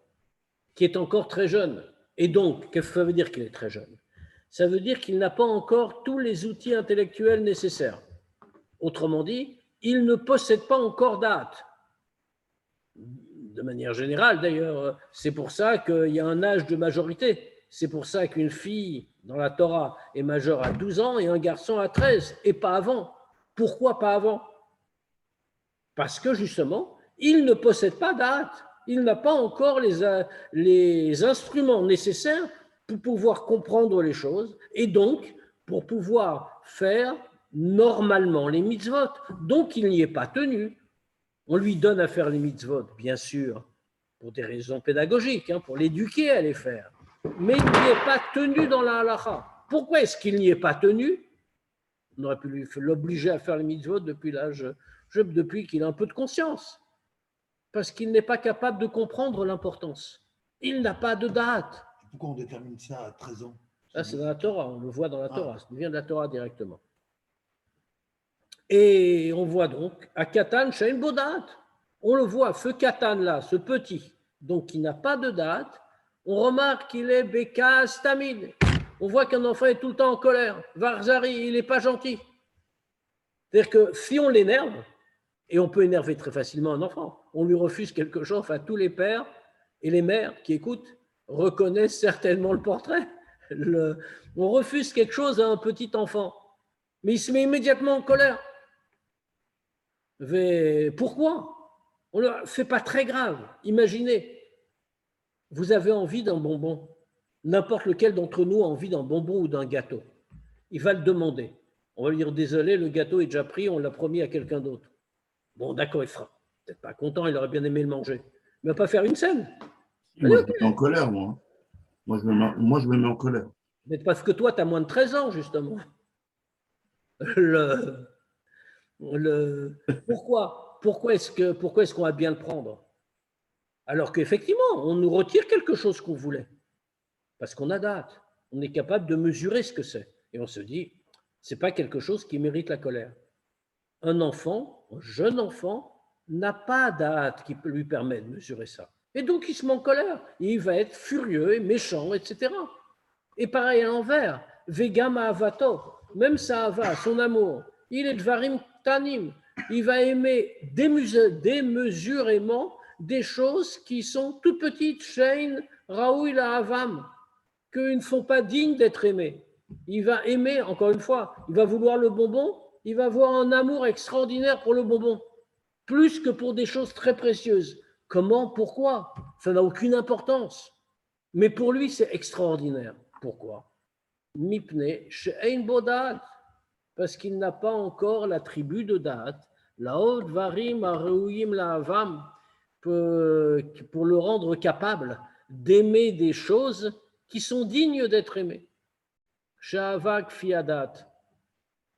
qui est encore très jeune, et donc, qu'est-ce que ça veut dire qu'il est très jeune? Ça veut dire qu'il n'a pas encore tous les outils intellectuels nécessaires. Autrement dit, il ne possède pas encore date. De manière générale, d'ailleurs, c'est pour ça qu'il y a un âge de majorité. C'est pour ça qu'une fille dans la Torah est majeure à 12 ans et un garçon à 13, et pas avant. Pourquoi pas avant? Parce que justement, il ne possède pas date. Il n'a pas encore les instruments nécessaires pour pouvoir comprendre les choses et donc pour pouvoir faire normalement les mitzvot. Donc il n'y est pas tenu. On lui donne à faire les mitzvot, bien sûr, pour des raisons pédagogiques, pour l'éduquer à les faire. Mais il n'y est pas tenu dans la halakha. Pourquoi est-ce qu'il n'y est pas tenu? On aurait pu l'obliger à faire les mitzvot depuis qu'il a un peu de conscience. Parce qu'il n'est pas capable de comprendre l'importance. Il n'a pas de date. Pourquoi on détermine ça à 13 ans? Ça, c'est dans la Torah, on le voit dans la Torah, ça vient de la Torah directement. Et on voit donc, à Katan, Shein Bodat, on le voit, ce Katan là, ce petit, donc qui n'a pas de date, on remarque qu'il est Bekas Tamid. On voit qu'un enfant est tout le temps en colère. Varzari, il n'est pas gentil. C'est-à-dire que si on l'énerve, et on peut énerver très facilement un enfant, on lui refuse quelque chose, enfin tous les pères et les mères qui écoutent reconnaissent certainement le portrait. On refuse quelque chose à un petit enfant, mais il se met immédiatement en colère. Mais pourquoi? C'est pas très grave. Imaginez, vous avez envie d'un bonbon. N'importe lequel d'entre nous a envie d'un bonbon ou d'un gâteau. Il va le demander. On va lui dire désolé, le gâteau est déjà pris, on l'a promis à quelqu'un d'autre. Bon, d'accord, il sera peut-être pas content, il aurait bien aimé le manger. Mais il ne va pas faire une scène. Moi, je me mets en colère, moi. Moi, je me mets en colère. Mais parce que toi, tu as moins de 13 ans, justement. Pourquoi est-ce qu'on va bien le prendre? Alors qu'effectivement, on nous retire quelque chose qu'on voulait. Parce qu'on a date. On est capable de mesurer ce que c'est. Et on se dit, ce n'est pas quelque chose qui mérite la colère. Un enfant, un jeune enfant, n'a pas date qui peut lui permettre de mesurer ça. Et donc, il se met en colère. Il va être furieux et méchant, etc. Et pareil à l'envers. Vegam avato, même sa ava, son amour, il est dvarim tanim. Il va aimer démesurément des choses qui sont toutes petites, shein, raoui la avam, qu'ils ne sont pas dignes d'être aimés. Il va aimer, encore une fois, il va vouloir le bonbon, il va avoir un amour extraordinaire pour le bonbon, plus que pour des choses très précieuses. Comment? Pourquoi? Ça n'a aucune importance. Mais pour lui, c'est extraordinaire. Pourquoi? Mipne she'ein bodat, parce qu'il n'a pas encore la tribu de date, la haute varim areuyim la avam, pour le rendre capable d'aimer des choses qui sont dignes d'être aimées. She'avak fiadat,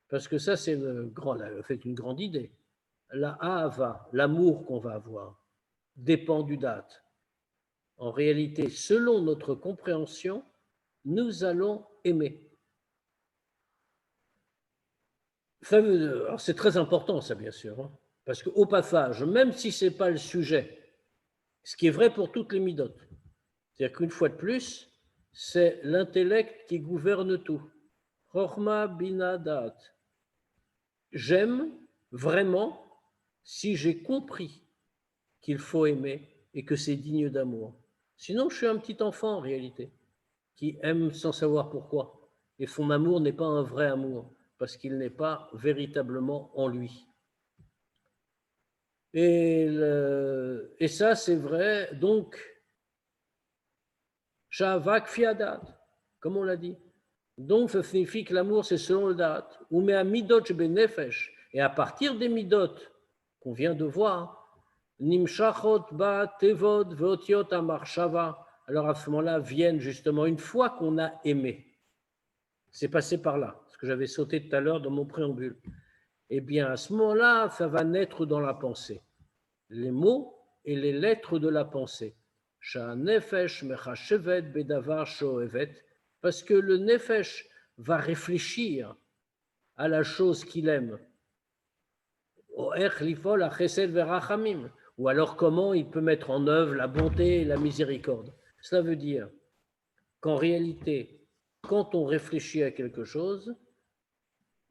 parce que ça, c'est une grande idée. La ahava, l'amour qu'on va avoir, dépend du date. En réalité, selon notre compréhension, nous allons aimer. C'est très important, ça, bien sûr, parce qu'au passage, même si ce n'est pas le sujet, ce qui est vrai pour toutes les midotes, c'est-à-dire qu'une fois de plus, c'est l'intellect qui gouverne tout. Chorma bina dat. J'aime vraiment si j'ai compris qu'il faut aimer et que c'est digne d'amour. Sinon, je suis un petit enfant en réalité, qui aime sans savoir pourquoi. Et son amour n'est pas un vrai amour, parce qu'il n'est pas véritablement en lui. Et ça, c'est vrai, donc, Shavak fiadat, comme on l'a dit. Donc, ça signifie que l'amour, c'est selon le date. Ou mais à midot benefesh, et à partir des midot qu'on vient de voir, nimshachot ba tevod veotiot amarshava. Alors à ce moment-là viennent justement, une fois qu'on a aimé, c'est passé par là, ce que j'avais sauté tout à l'heure dans mon préambule. Eh bien, à ce moment-là, ça va naître dans la pensée. Les mots et les lettres de la pensée. Sha'nefesh mechashevet bedavar shoevet, parce que le nefesh va réfléchir à la chose qu'il aime. Ou alors comment il peut mettre en œuvre la bonté et la miséricorde. Cela veut dire qu'en réalité, quand on réfléchit à quelque chose,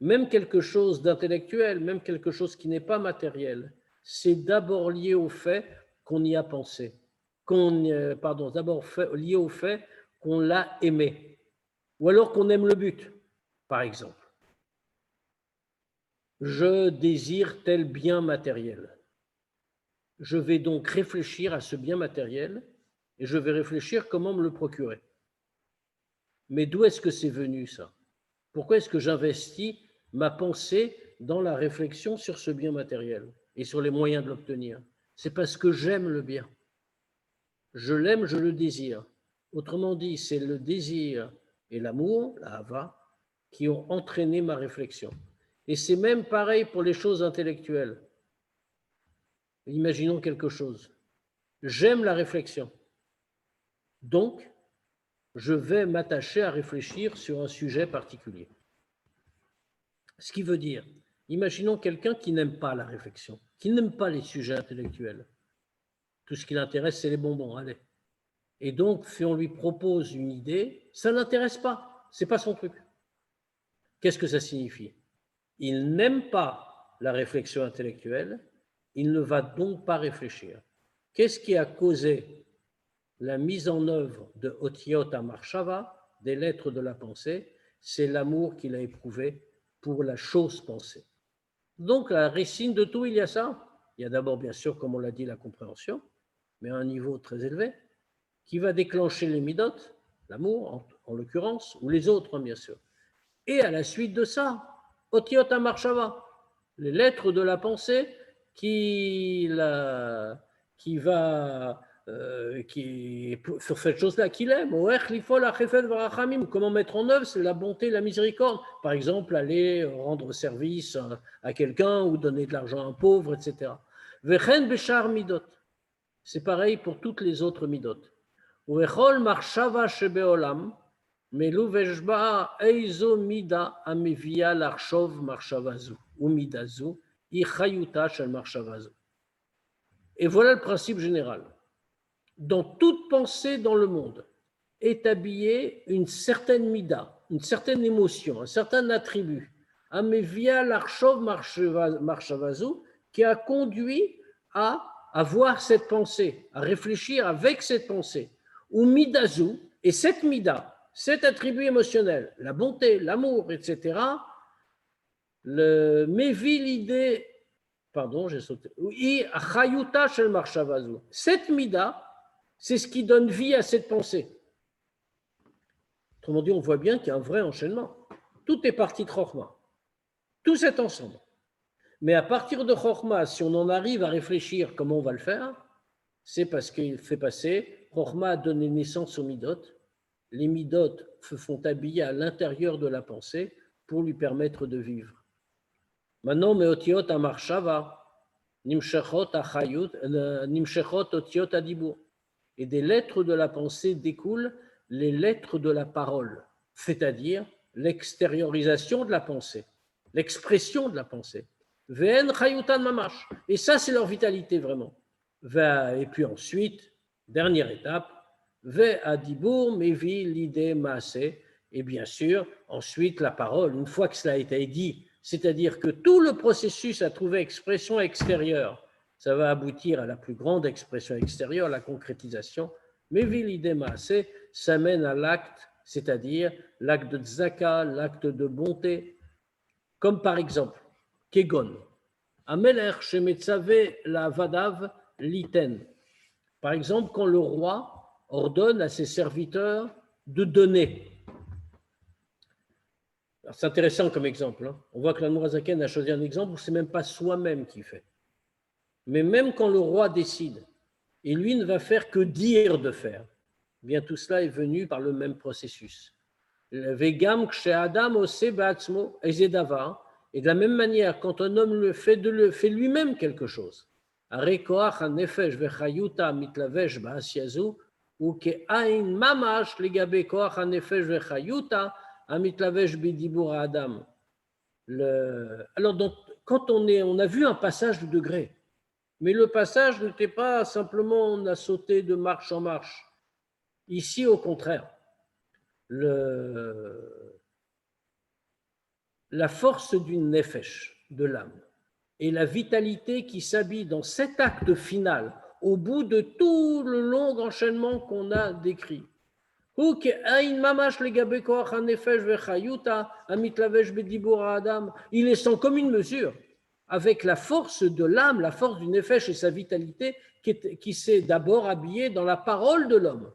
même quelque chose d'intellectuel, même quelque chose qui n'est pas matériel, c'est d'abord lié au fait qu'on y a pensé, d'abord lié au fait qu'on l'a aimé, ou alors qu'on aime le but, par exemple. Je désire tel bien matériel. Je vais donc réfléchir à ce bien matériel et je vais réfléchir comment me le procurer. Mais d'où est-ce que c'est venu ça? Pourquoi est-ce que j'investis ma pensée dans la réflexion sur ce bien matériel et sur les moyens de l'obtenir? C'est parce que j'aime le bien. Je l'aime, je le désire. Autrement dit, c'est le désir et l'amour, la hava, qui ont entraîné ma réflexion. Et c'est même pareil pour les choses intellectuelles. Imaginons quelque chose. J'aime la réflexion. Donc, je vais m'attacher à réfléchir sur un sujet particulier. Ce qui veut dire, imaginons quelqu'un qui n'aime pas la réflexion, qui n'aime pas les sujets intellectuels. Tout ce qui l'intéresse, c'est les bonbons, allez. Et donc, si on lui propose une idée, ça ne l'intéresse pas, ce n'est pas son truc. Qu'est-ce que ça signifie? Il n'aime pas la réflexion intellectuelle, il ne va donc pas réfléchir. Qu'est-ce qui a causé la mise en œuvre de Otiot Amarshava, des lettres de la pensée? C'est l'amour qu'il a éprouvé pour la chose pensée. Donc, la racine de tout, il y a ça. Il y a d'abord, bien sûr, comme on l'a dit, la compréhension, mais à un niveau très élevé, qui va déclencher les midot, l'amour en l'occurrence, ou les autres, bien sûr. Et à la suite de ça, Otiot Amarshava, les lettres de la pensée qui va sur cette chose-là qu'il aime. Comment mettre en œuvre, c'est la bonté, la miséricorde. Par exemple, aller rendre service à quelqu'un ou donner de l'argent à un pauvre, etc. Vechen beshar midot. C'est pareil pour toutes les autres midot. Uvechol marshava shebeolam, melu veshba eizo mida amevia larshov marshavazu, ou midazu, ichayuta shel marshavazu. Et voilà le principe général. Dans toute pensée dans le monde est habillée une certaine mida, une certaine émotion, un certain attribut, amevia larshov marshavazu, qui a conduit à avoir cette pensée, à réfléchir avec cette pensée. Ou midazu, et cette mida, cet attribut émotionnel, la bonté, l'amour, etc., le mévit l'idée, pardon, j'ai sauté, cette mida, c'est ce qui donne vie à cette pensée. Autrement dit, on voit bien qu'il y a un vrai enchaînement. Tout est parti de Chokhmah. Tout cet ensemble. Mais à partir de Chokhmah, si on en arrive à réfléchir comment on va le faire, c'est parce qu'il fait passer, Chokhmah a donné naissance aux midot. Les midot se font habiller à l'intérieur de la pensée pour lui permettre de vivre. Maintenant, meotiot amarshava, nimshechot achayut, nimshechot otiot adibur. Et des lettres de la pensée découlent les lettres de la parole, c'est-à-dire l'extériorisation de la pensée, l'expression de la pensée. Ve'en chayutan mamash. Et ça, c'est leur vitalité vraiment. Et puis ensuite, dernière étape, ve'adibur mevi l'idée maaseh. Et bien sûr, ensuite, la parole, une fois que cela a été dit, c'est-à-dire que tout le processus a trouvé expression extérieure, ça va aboutir à la plus grande expression extérieure, la concrétisation. Mais l'idée maaseh, ça mène à l'acte, c'est-à-dire l'acte de tzaka, l'acte de bonté, comme par exemple, kegon, ameler shemetzave la vadav liten. Par exemple, quand le roi ordonne à ses serviteurs de donner. C'est intéressant comme exemple. Hein. On voit que l'Admour HaZaken a choisi un exemple où ce n'est même pas soi-même qui fait. Mais même quand le roi décide, et lui ne va faire que dire de faire, eh bien tout cela est venu par le même processus. Vegam kshe'adam ose ba'atzmo ezedava. Et de la même manière, quand un homme fait lui-même quelque chose, are koach hanefesh vechayuta mitlavesh ba'asyazu, ou ke'ain mamash legabe koach hanefesh vechayuta amitlavesh bidibur adam. Alors, donc, quand on a vu un passage de degré, mais le passage n'était pas simplement on a sauté de marche en marche. Ici, au contraire, la force d'une nefesh, de l'âme, et la vitalité qui s'habille dans cet acte final, au bout de tout le long enchaînement qu'on a décrit. Il est sans commune mesure. avec la force de l'âme, la force du nefesh et sa vitalité qui s'est d'abord habillée dans la parole de l'homme.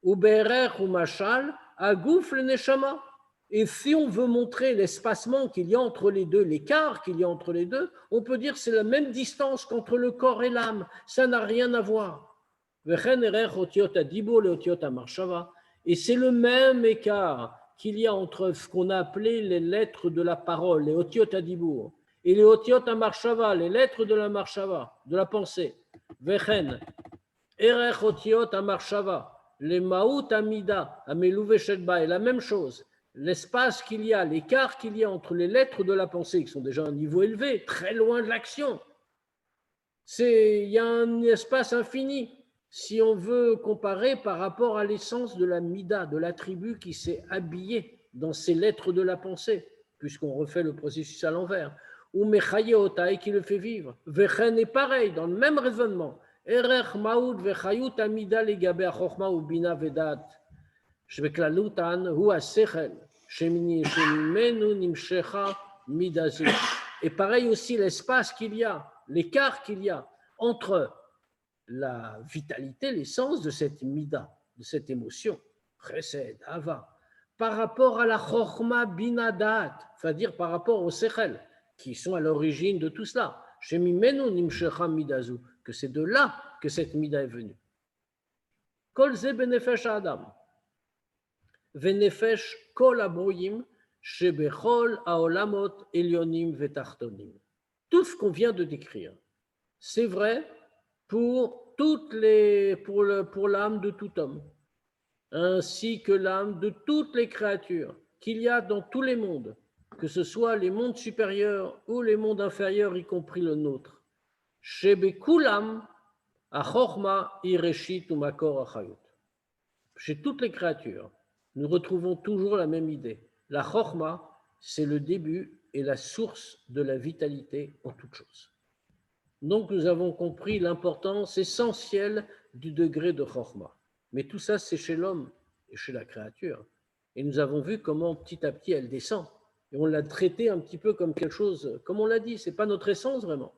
Ou berer ou machal, agouf le neshama. Et si on veut montrer l'espacement qu'il y a entre les deux, l'écart qu'il y a entre les deux, on peut dire que c'est la même distance qu'entre le corps et l'âme. Ça n'a rien à voir. Et c'est le même écart qu'il y a entre ce qu'on a appelé les lettres de la parole, les otiot adibur, et les otiot amarshava, les lettres de la marshava, de la pensée. Vechen, erech otiot amarshava, les maout amida, amelouve shedba, et la même chose. L'espace qu'il y a, l'écart qu'il y a entre les lettres de la pensée, qui sont déjà à un niveau élevé, très loin de l'action, il y a un espace infini. Si on veut comparer par rapport à l'essence de la mida, de l'attribut qui s'est habillé dans ces lettres de la pensée, puisqu'on refait le processus à l'envers, ou mechayota et qui le fait vivre. Vechen est pareil, dans le même raisonnement. Erech maoud vechayut amida legabe achokma ou bina vedat. Shveklalutan hu asechel shemimenu nimshecha midazu. Et pareil aussi l'espace qu'il y a, l'écart qu'il y a entre la vitalité, l'essence de cette mida, de cette émotion, chesed, ava, par rapport à la chokhma binadat, c'est-à-dire par rapport au sechel, qui sont à l'origine de tout cela. Shemimenu nimshecha midazu, que c'est de là que cette mida est venue. Kol ze benefesh adam. Venefesh kol abroyim shebechol haolamot elyonim vetachtonim. Tout ce qu'on vient de décrire, c'est vrai pour l'âme de tout homme, ainsi que l'âme de toutes les créatures qu'il y a dans tous les mondes, que ce soit les mondes supérieurs ou les mondes inférieurs, y compris le nôtre. Shebekulam achorma ireshit umakor achayut. Chez toutes les créatures, nous retrouvons toujours la même idée. La chorma, c'est le début et la source de la vitalité en toute chose. Donc, nous avons compris l'importance essentielle du degré de chorma. Mais tout ça, c'est chez l'homme et chez la créature. Et nous avons vu comment petit à petit elle descend. Et on l'a traité un petit peu comme quelque chose, comme on l'a dit, ce n'est pas notre essence vraiment.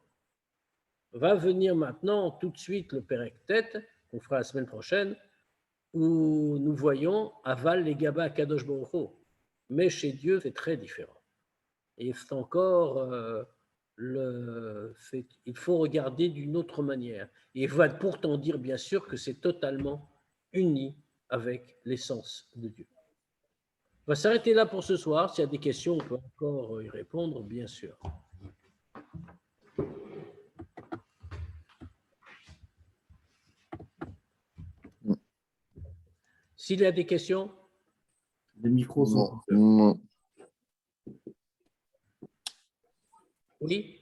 Va venir maintenant tout de suite le Pérec-Tête, qu'on fera la semaine prochaine, où nous voyons Aval les Gaba Kadosh Baruch Hu. Mais chez Dieu, c'est très différent. Et c'est encore, il faut regarder d'une autre manière. Et il va pourtant dire, bien sûr, que c'est totalement uni avec l'essence de Dieu. On va s'arrêter là pour ce soir. S'il y a des questions, on peut encore y répondre, bien sûr. S'il y a des questions? Les micros sont... Non. Oui.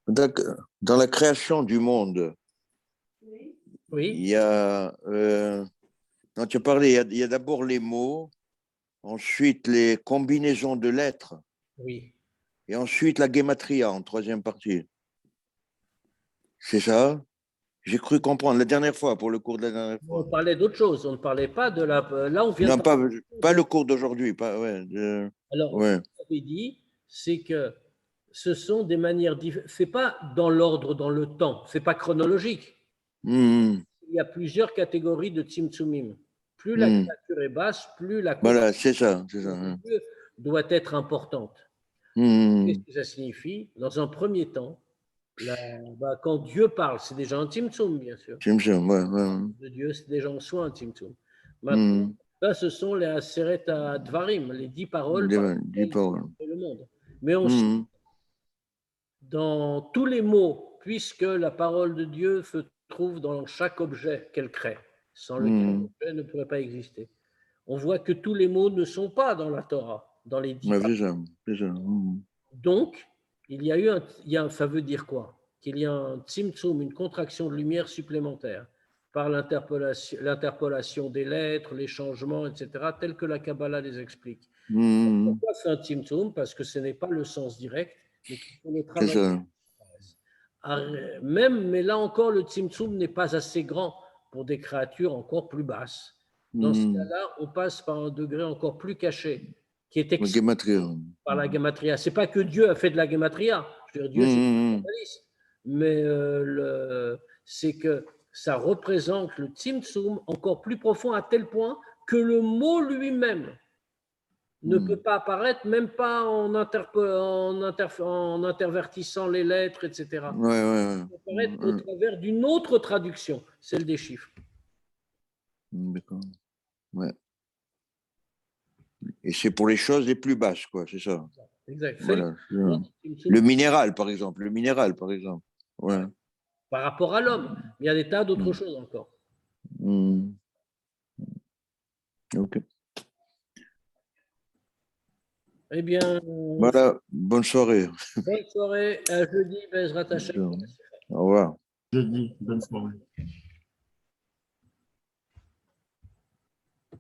Dans la création du monde, Oui. il y a, quand tu parlais, il y a d'abord les mots, ensuite les combinaisons de lettres, Oui. et ensuite la gématria en troisième partie. C'est ça? J'ai cru comprendre la dernière fois, pour le cours de la dernière fois. On parlait d'autre chose, on ne parlait pas de la... Là, on vient Non, de... pas le cours d'aujourd'hui. Alors, ouais. ce que j'avais dit, c'est que ce sont des manières différentes. Ce n'est pas dans l'ordre, dans le temps, ce n'est pas chronologique. Il y a plusieurs catégories de tzimtzumim. Plus la créature est basse, plus la voilà, c'est ça. doit être importante. Qu'est-ce que ça signifie? Dans un premier temps, quand Dieu parle, c'est déjà un tzimtzum, bien sûr. De Dieu, c'est déjà en soi un tzimtzum. Maintenant, là, ce sont les aseret advarim, les 10 paroles le monde. Mais ensuite, dans tous les mots, puisque la parole de Dieu se trouve dans chaque objet qu'elle crée, sans lequel l'objet ne pourrait pas exister. On voit que tous les mots ne sont pas dans la Torah, dans les 10 paroles. Donc, ça veut dire quoi? Qu'il y a un tzimtzum, une contraction de lumière supplémentaire par l'interpolation des lettres, les changements, etc., tels que la Kabbalah les explique. Pourquoi c'est un tzimtzum? Parce que ce n'est pas le sens direct, mais qu'il faut le travailler. Mais là encore, le tzimtzum n'est pas assez grand pour des créatures encore plus basses. Dans ce cas-là, on passe par un degré encore plus caché, qui est La expliqué gematria. par la gematria. C'est pas que Dieu a fait de la gematria. Je veux dire, Dieu, c'est Mhm. totaliste. Mais c'est que ça représente le Tzimtzum encore plus profond à tel point que le mot lui-même ne peut pas apparaître, même pas en intervertissant les lettres, etc. Ouais, ouais, Il peut apparaître au ouais. travers d'une autre traduction, celle des chiffres. D'accord. Ouais. Et c'est pour les choses les plus basses, quoi, c'est ça. Exact. Voilà. Tzimtzum Le minéral, par exemple. Le minéral, par exemple. Ouais. par rapport à l'homme. Il y a des tas d'autres Mm. choses encore. Mm. Ok. Eh bien, Voilà. Bonne soirée. bonne soirée. À jeudi, Bezrat Hashem. Au revoir. Jeudi, bonne soirée.